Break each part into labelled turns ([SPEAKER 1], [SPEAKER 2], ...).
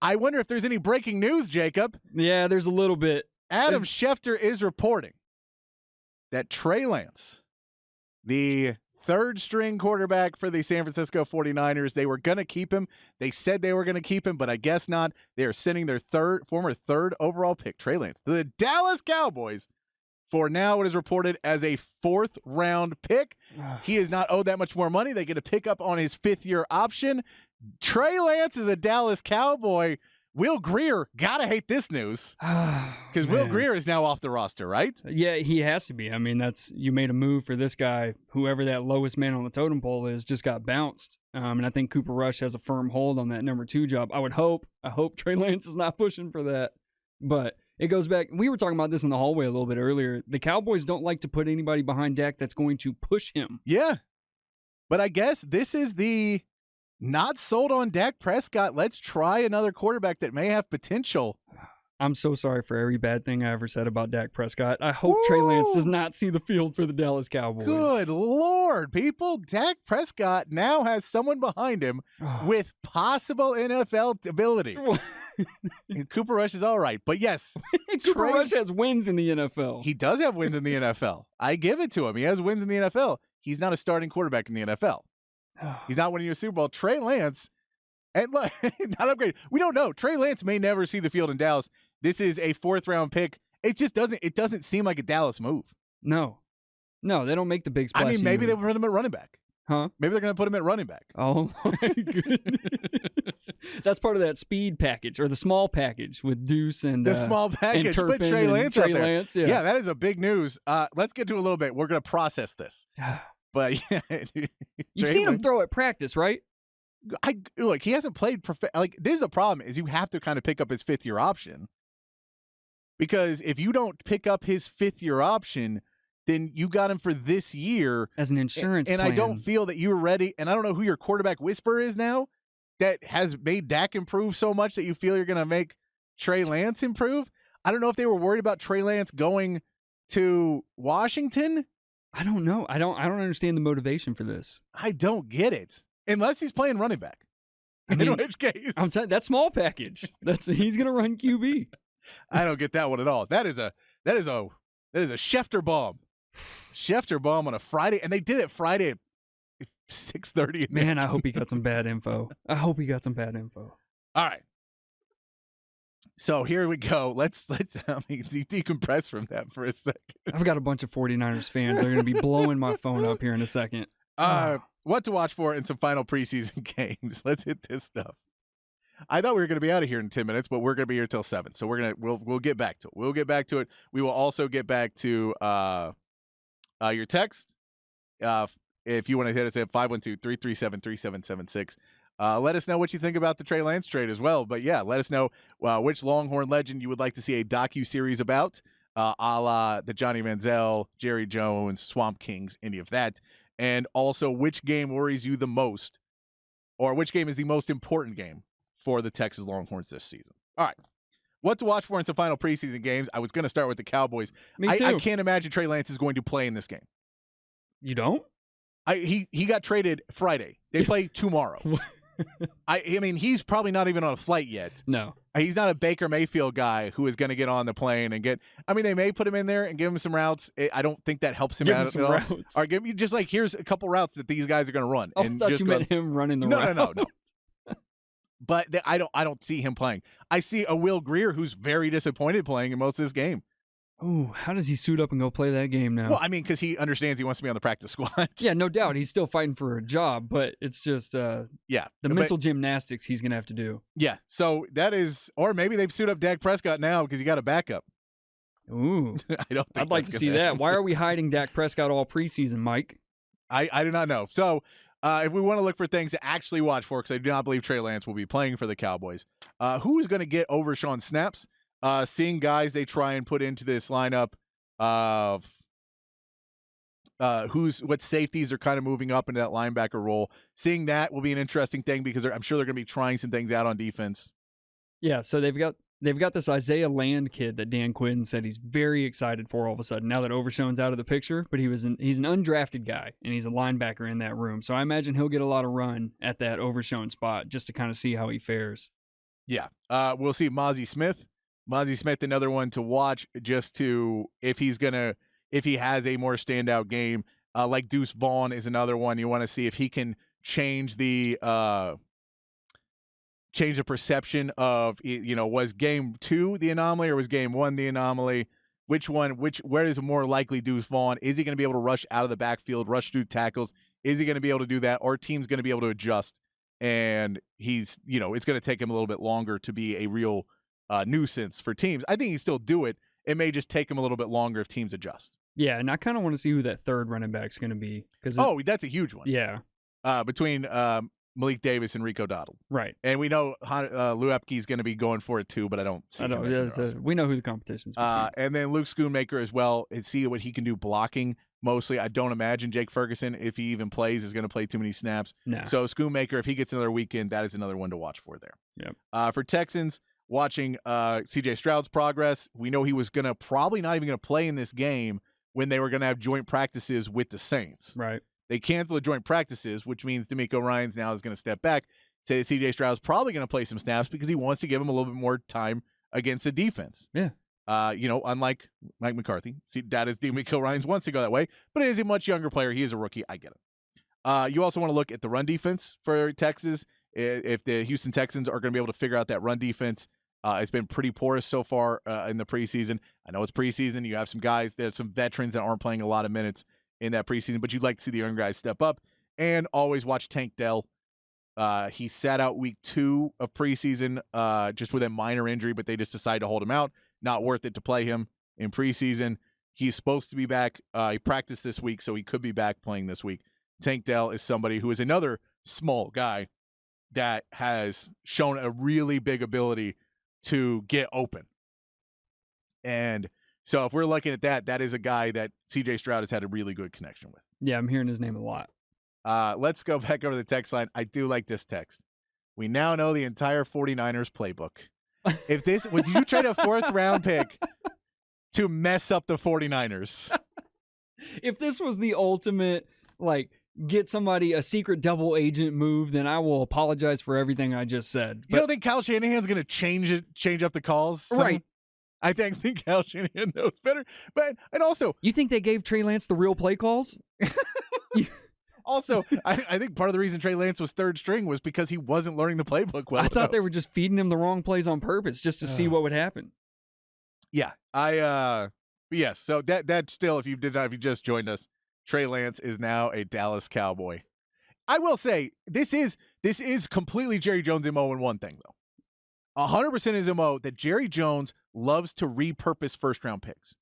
[SPEAKER 1] I wonder if there's any breaking news, Jacob.
[SPEAKER 2] Yeah, there's a little bit.
[SPEAKER 1] Adam Schefter is reporting that Trey Lance, the third-string quarterback for the San Francisco 49ers, they were going to keep him. They said they were going to keep him, but I guess not. They are sending their former third overall pick, Trey Lance, to the Dallas Cowboys for now what is reported as a fourth-round pick. He is not owed that much more money. They get a pickup on his fifth-year option. Trey Lance is a Dallas Cowboy. Will Grier, gotta hate this news, because Will Grier is now off the roster, right?
[SPEAKER 2] Yeah, he has to be. I mean, you made a move for this guy. Whoever that lowest man on the totem pole is just got bounced. And I think Cooper Rush has a firm hold on that number 2 job. I hope Trey Lance is not pushing for that. But it goes back. We were talking about this in the hallway a little bit earlier. The Cowboys don't like to put anybody behind Dak that's going to push him.
[SPEAKER 1] Yeah. But I guess this is the not sold on Dak Prescott. Let's try another quarterback that may have potential.
[SPEAKER 2] I'm so sorry for every bad thing I ever said about Dak Prescott. I hope Trey Lance does not see the field for the Dallas Cowboys.
[SPEAKER 1] Good Lord, people. Dak Prescott now has someone behind him with possible NFL ability. Cooper Rush is all right. But yes,
[SPEAKER 2] Cooper Rush has wins in the NFL.
[SPEAKER 1] He does have wins in the NFL. I give it to him. He has wins in the NFL. He's not a starting quarterback in the NFL. He's not winning a Super Bowl. Trey Lance, and not upgraded. We don't know. Trey Lance may never see the field in Dallas. This is a fourth-round pick. It just doesn't seem like a Dallas move.
[SPEAKER 2] No, they don't make the big splash.
[SPEAKER 1] I mean, maybe they will put him at running back.
[SPEAKER 2] Huh?
[SPEAKER 1] Maybe they're going to put him at running back.
[SPEAKER 2] Oh, my goodness. That's part of that speed package, or the small package with Deuce and
[SPEAKER 1] the small package.
[SPEAKER 2] And Turpin
[SPEAKER 1] put Trey Lance
[SPEAKER 2] Trey
[SPEAKER 1] out there.
[SPEAKER 2] Lance,
[SPEAKER 1] yeah, that is a big news. Let's get to a little bit. We're going to process this. But yeah,
[SPEAKER 2] you've seen him throw at practice, right?
[SPEAKER 1] Look, he hasn't played this is the problem, is you have to kind of pick up his fifth-year option. Because if you don't pick up his fifth-year option, then you got him for this year
[SPEAKER 2] as an insurance
[SPEAKER 1] plan. I don't feel that you were ready, and I don't know who your quarterback whisperer is now that has made Dak improve so much that you feel you're going to make Trey Lance improve. I don't know if they were worried about Trey Lance going to Washington.
[SPEAKER 2] I don't know. I don't understand the motivation for this.
[SPEAKER 1] I don't get it. Unless he's playing running back. In which case,
[SPEAKER 2] I'm saying that small package. He's going to run QB.
[SPEAKER 1] I don't get that one at all. That is a Schefter bomb. Schefter bomb on a Friday, and they did it Friday at 6:30.
[SPEAKER 2] Man, I hope he got some bad info.
[SPEAKER 1] All right. So here we go. Let's decompress from that for a second.
[SPEAKER 2] I've got a bunch of 49ers fans. They're going to be blowing my phone up here in a second.
[SPEAKER 1] What to watch for in some final preseason games. Let's hit this stuff. I thought we were going to be out of here in 10 minutes, but we're going to be here till 7. So we'll get back to it. We'll get back to it. We will also get back to your text. If you want to hit us at 512-337-3776. Let us know what you think about the Trey Lance trade as well. But yeah, let us know which Longhorn legend you would like to see a docu-series about, a la the Johnny Manziel, Jerry Jones, Swamp Kings, any of that. And also which game worries you the most, or which game is the most important game for the Texas Longhorns this season. All right. What to watch for in some final preseason games? I was going to start with the Cowboys.
[SPEAKER 2] Me too.
[SPEAKER 1] I can't imagine Trey Lance is going to play in this game.
[SPEAKER 2] You don't?
[SPEAKER 1] He got traded Friday. They play tomorrow. I mean, he's probably not even on a flight yet.
[SPEAKER 2] No.
[SPEAKER 1] He's not a Baker Mayfield guy who is going to get on the plane and get – I mean, they may put him in there and give him some routes. I don't think that helps him out at all. Routes. Or give me just like, here's a couple routes that these guys are going to run.
[SPEAKER 2] I thought you meant him running the route.
[SPEAKER 1] No. But I don't see him playing. I see a Will Grier who's very disappointed playing in most of this game.
[SPEAKER 2] Oh, how does he suit up and go play that game now?
[SPEAKER 1] Well, I mean, because he understands he wants to be on the practice squad.
[SPEAKER 2] Yeah, no doubt. He's still fighting for a job, but it's just the mental gymnastics he's going to have to do.
[SPEAKER 1] Yeah, so that is – or maybe they've suited up Dak Prescott now because he got a backup.
[SPEAKER 2] Ooh. I'd like to see that. Why are we hiding Dak Prescott all preseason, Mike?
[SPEAKER 1] I do not know. So if we want to look for things to actually watch for, because I do not believe Trey Lance will be playing for the Cowboys, who is going to get Overshawn snaps? Seeing guys they try and put into this lineup of what safeties are kind of moving up into that linebacker role. Seeing that will be an interesting thing because I'm sure they're going to be trying some things out on defense.
[SPEAKER 2] Yeah, so they've got this Isaiah Land kid that Dan Quinn said he's very excited for all of a sudden now that Overshown's out of the picture, but he's an undrafted guy and he's a linebacker in that room. So I imagine he'll get a lot of run at that Overshown spot just to kind of see how he fares.
[SPEAKER 1] Yeah. We'll see Mozzie Smith. Mozzie Smith, another one to watch just to if he has a more standout game. Like Deuce Vaughn is another one you want to see if he can change the perception of, was game 2 the anomaly or was game 1 the anomaly? Where is more likely Deuce Vaughn? Is he going to be able to rush out of the backfield, rush through tackles? Is he going to be able to do that? Or team's going to be able to adjust? And it's going to take him a little bit longer to be a real nuisance for teams. I think he still do it. It may just take him a little bit longer if teams adjust.
[SPEAKER 2] Yeah, and I kind of want to see who that third running back's going to be.
[SPEAKER 1] That's a huge one.
[SPEAKER 2] Yeah.
[SPEAKER 1] Between Malik Davis and Rico Dowdle.
[SPEAKER 2] Right.
[SPEAKER 1] And we know Lou Epke's going to be going for it too, but I don't see him.
[SPEAKER 2] We know who the competition is.
[SPEAKER 1] And then Luke Schoonmaker as well, and see what he can do blocking. Mostly, I don't imagine Jake Ferguson, if he even plays, is going to play too many snaps.
[SPEAKER 2] Nah.
[SPEAKER 1] So Schoonmaker, if he gets another weekend, that is another one to watch for there.
[SPEAKER 2] Yep.
[SPEAKER 1] For Texans, watching C.J. Stroud's progress, we know he was going to probably not even going to play in this game when they were going to have joint practices with the Saints.
[SPEAKER 2] Right.
[SPEAKER 1] They canceled the joint practices, which means D'Amico Ryans now is going to step back, say that C.J. Stroud's probably going to play some snaps because he wants to give him a little bit more time against the defense.
[SPEAKER 2] Yeah.
[SPEAKER 1] Unlike Mike McCarthy. See, that is D'Amico Ryans wants to go that way, but he is a much younger player. He is a rookie. I get it. You also want to look at the run defense for Texas. If the Houston Texans are going to be able to figure out that run defense, it's been pretty porous so far in the preseason. I know it's preseason. You have some guys, there's some veterans that aren't playing a lot of minutes in that preseason, but you'd like to see the young guys step up. And always watch Tank Dell. He sat out week 2 of preseason just with a minor injury, but they just decided to hold him out. Not worth it to play him in preseason. He's supposed to be back. He practiced this week, so he could be back playing this week. Tank Dell is somebody who is another small guy that has shown a really big ability to get open. And so if we're looking at that, that is a guy that C.J. Stroud has had a really good connection with.
[SPEAKER 2] Yeah, I'm hearing his name a lot.
[SPEAKER 1] Let's go back over to the text line. I do like this text. We now know the entire 49ers playbook. Would you trade a 4th round pick to mess up the 49ers?
[SPEAKER 2] If this was the ultimate, get somebody a secret double agent move, then I will apologize for everything I just said.
[SPEAKER 1] You don't think Kyle Shanahan's going to change up the calls?
[SPEAKER 2] Right.
[SPEAKER 1] I think Kyle Shanahan knows better. And also,
[SPEAKER 2] you think they gave Trey Lance the real play calls?
[SPEAKER 1] Also, I think part of the reason Trey Lance was 3rd string was because he wasn't learning the playbook well.
[SPEAKER 2] I thought they were just feeding him the wrong plays on purpose just to see what would happen.
[SPEAKER 1] Yeah, yes. So that still, if you just joined us, Trey Lance is now a Dallas Cowboy. I will say this is completely Jerry Jones' MO in one thing though. 100% his MO that Jerry Jones loves to repurpose 1st round picks.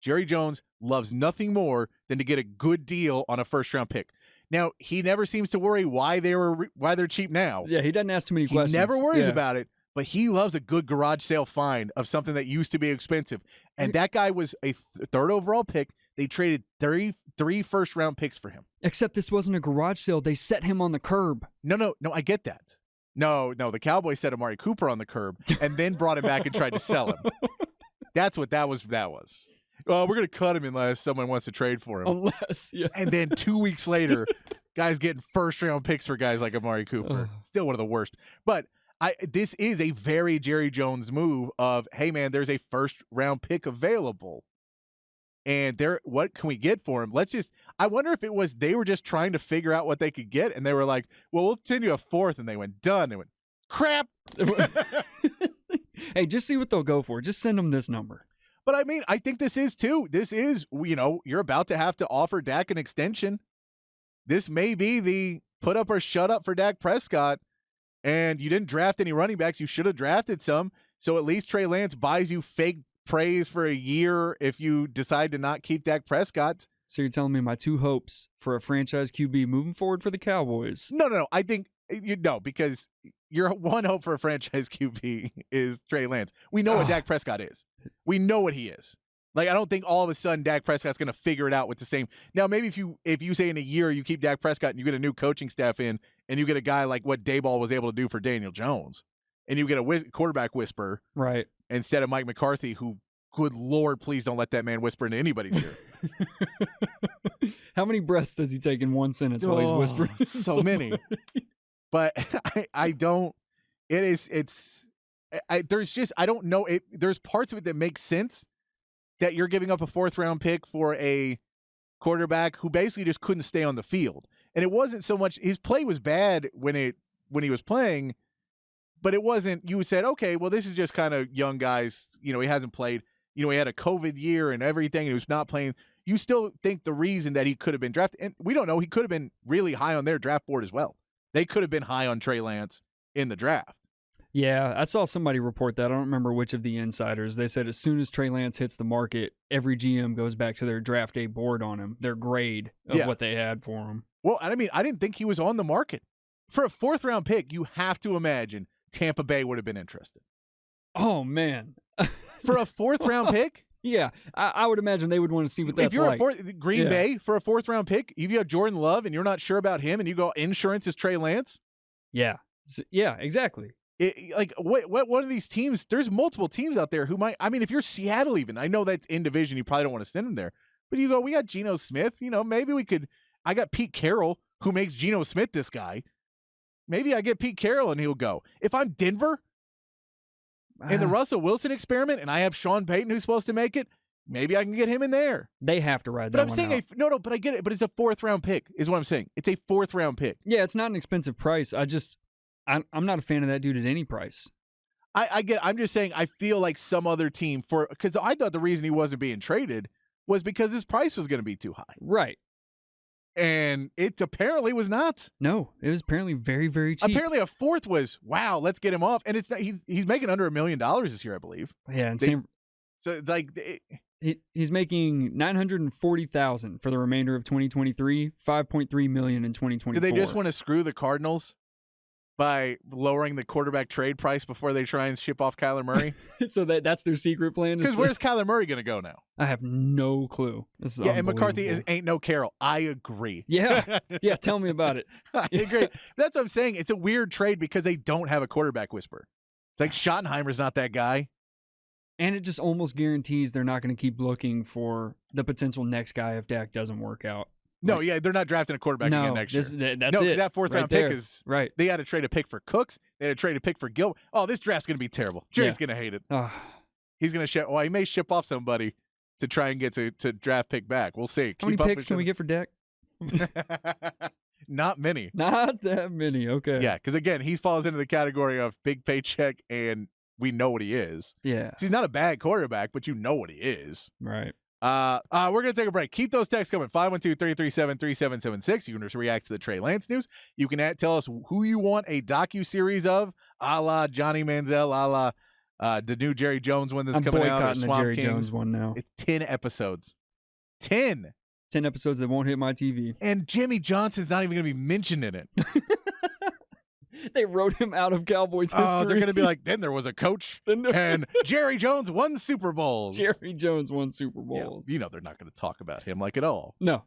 [SPEAKER 1] Jerry Jones loves nothing more than to get a good deal on a 1st round pick. Now, he never seems to worry why they're cheap now.
[SPEAKER 2] Yeah, he doesn't ask too many questions.
[SPEAKER 1] He never worries about it, but he loves a good garage sale find of something that used to be expensive. And that guy was a 3rd overall pick. They traded 3 first-round picks for him.
[SPEAKER 2] Except this wasn't a garage sale. They set him on the curb.
[SPEAKER 1] No, I get that. No, the Cowboys set Amari Cooper on the curb and then brought him back and tried to sell him. That's what that was. We're going to cut him unless someone wants to trade for him.
[SPEAKER 2] Unless, yeah.
[SPEAKER 1] And then 2 weeks later, guys getting 1st-round picks for guys like Amari Cooper. Still one of the worst. But this is a very Jerry Jones move of, hey, man, there's a 1st-round pick available. And what can we get for him? I wonder if it was they were just trying to figure out what they could get, and they were like, well, we'll send you a 4th. And they went, done. They went, crap.
[SPEAKER 2] Hey, just see what they'll go for. Just send them this number.
[SPEAKER 1] But I mean, I think this is too. This is, you're about to have to offer Dak an extension. This may be the put up or shut up for Dak Prescott. And you didn't draft any running backs. You should have drafted some. So at least Trey Lance buys you fake praise for a year if you decide to not keep Dak Prescott.
[SPEAKER 2] So you're telling me my 2 hopes for a franchise QB moving forward for the Cowboys?
[SPEAKER 1] No. I think because your one hope for a franchise QB is Trey Lance. We know what Dak Prescott is. We know what he is. I don't think all of a sudden Dak Prescott's going to figure it out with the same. Now, maybe if you say in a year you keep Dak Prescott and you get a new coaching staff in and you get a guy like what Daboll was able to do for Daniel Jones and you get a quarterback whisperer
[SPEAKER 2] right
[SPEAKER 1] instead of Mike McCarthy, who, good Lord, please don't let that man whisper into anybody's ear.
[SPEAKER 2] How many breaths does he take in one sentence while he's whispering?
[SPEAKER 1] So many. But I don't. It's I don't know. There's parts of it that make sense that you're giving up a 4th round pick for a quarterback who basically just couldn't stay on the field. And it wasn't so much his play was bad when he was playing, but it wasn't. You said, okay, well, this is just kind of young guys. He hasn't played. He had a COVID year and everything. And he was not playing. You still think the reason that he could have been drafted, and we don't know, he could have been really high on their draft board as well. They could have been high on Trey Lance in the draft.
[SPEAKER 2] Yeah, I saw somebody report that. I don't remember which of the insiders. They said as soon as Trey Lance hits the market, every GM goes back to their draft day board on him, their grade of what they had for him.
[SPEAKER 1] Well, I mean, I didn't think he was on the market. For a 4th round pick, you have to imagine Tampa Bay would have been interested.
[SPEAKER 2] Oh, man.
[SPEAKER 1] For a 4th round pick?
[SPEAKER 2] Yeah, I would imagine they would want to see what that's
[SPEAKER 1] if you're
[SPEAKER 2] like.
[SPEAKER 1] Green Bay for a 4th round pick, if you have Jordan Love and you're not sure about him and you go insurance is Trey Lance?
[SPEAKER 2] Yeah. Yeah, exactly.
[SPEAKER 1] What one of these teams, there's multiple teams out there who might, I mean, if you're Seattle even, I know that's in division, you probably don't want to send him there, but you go, we got Geno Smith, maybe we could, I got Pete Carroll who makes Geno Smith this guy. Maybe I get Pete Carroll and he'll go. If I'm Denver in the Russell Wilson experiment and I have Sean Payton who's supposed to make it, maybe I can get him in there.
[SPEAKER 2] They have to ride that
[SPEAKER 1] But I'm
[SPEAKER 2] one
[SPEAKER 1] saying,
[SPEAKER 2] out.
[SPEAKER 1] but I get it, but it's a 4th round pick is what I'm saying. It's a 4th round pick.
[SPEAKER 2] Yeah, it's not an expensive price. I'm not a fan of that dude at any price.
[SPEAKER 1] I'm just saying I feel like some other team because I thought the reason he wasn't being traded was because his price was going to be too high.
[SPEAKER 2] Right.
[SPEAKER 1] And it apparently was not.
[SPEAKER 2] No, it was apparently very, very cheap.
[SPEAKER 1] Apparently a 4th was, wow, let's get him off. And it's not, he's making under $1 million this year, I believe.
[SPEAKER 2] Yeah, and he's making $940,000 for the remainder of 2023, $5.3 million in 2024.
[SPEAKER 1] Do they just want to screw the Cardinals by lowering the quarterback trade price before they try and ship off Kyler Murray?
[SPEAKER 2] So that's their secret plan?
[SPEAKER 1] Because where's Kyler Murray going to go now?
[SPEAKER 2] I have no clue. This is
[SPEAKER 1] and McCarthy ain't no Carroll. I agree.
[SPEAKER 2] Yeah. Yeah, tell me about it.
[SPEAKER 1] I agree. That's what I'm saying. It's a weird trade because they don't have a quarterback whisperer. It's like Schottenheimer's not that guy.
[SPEAKER 2] And it just almost guarantees they're not going to keep looking for the potential next guy if Dak doesn't work out.
[SPEAKER 1] No, they're not drafting a quarterback again next year.
[SPEAKER 2] That's it.
[SPEAKER 1] That 4th round pick is
[SPEAKER 2] right.
[SPEAKER 1] They had to trade a pick for Cooks. They had to trade a pick for Gil. Oh, this draft's going to be terrible. Jerry's going to hate it. He's going to ship. Well, he may ship off somebody to try and get to draft pick back. We'll see.
[SPEAKER 2] How many picks can we get for Dak?
[SPEAKER 1] Not many.
[SPEAKER 2] Not that many. Okay.
[SPEAKER 1] Yeah, because again, he falls into the category of big paycheck, and we know what he is.
[SPEAKER 2] Yeah.
[SPEAKER 1] He's not a bad quarterback, but you know what he is.
[SPEAKER 2] Right.
[SPEAKER 1] We're going to take a break. Keep those texts coming. 512-337-3776. You can just react to the Trey Lance news. You can tell us who you want a docuseries of, a la Johnny Manziel, a la the new Jerry Jones one that's coming out.
[SPEAKER 2] I'm boycotting the Jerry Jones one now.
[SPEAKER 1] It's 10 episodes. 10
[SPEAKER 2] episodes that won't hit my TV.
[SPEAKER 1] And Jimmy Johnson's not even going to be mentioned in it.
[SPEAKER 2] They wrote him out of Cowboys history.
[SPEAKER 1] Oh, they're going to be like, then there was a coach, and Jerry Jones won Super Bowls.
[SPEAKER 2] Jerry Jones won Super Bowls.
[SPEAKER 1] Yeah, they're not going to talk about him like at all.
[SPEAKER 2] No.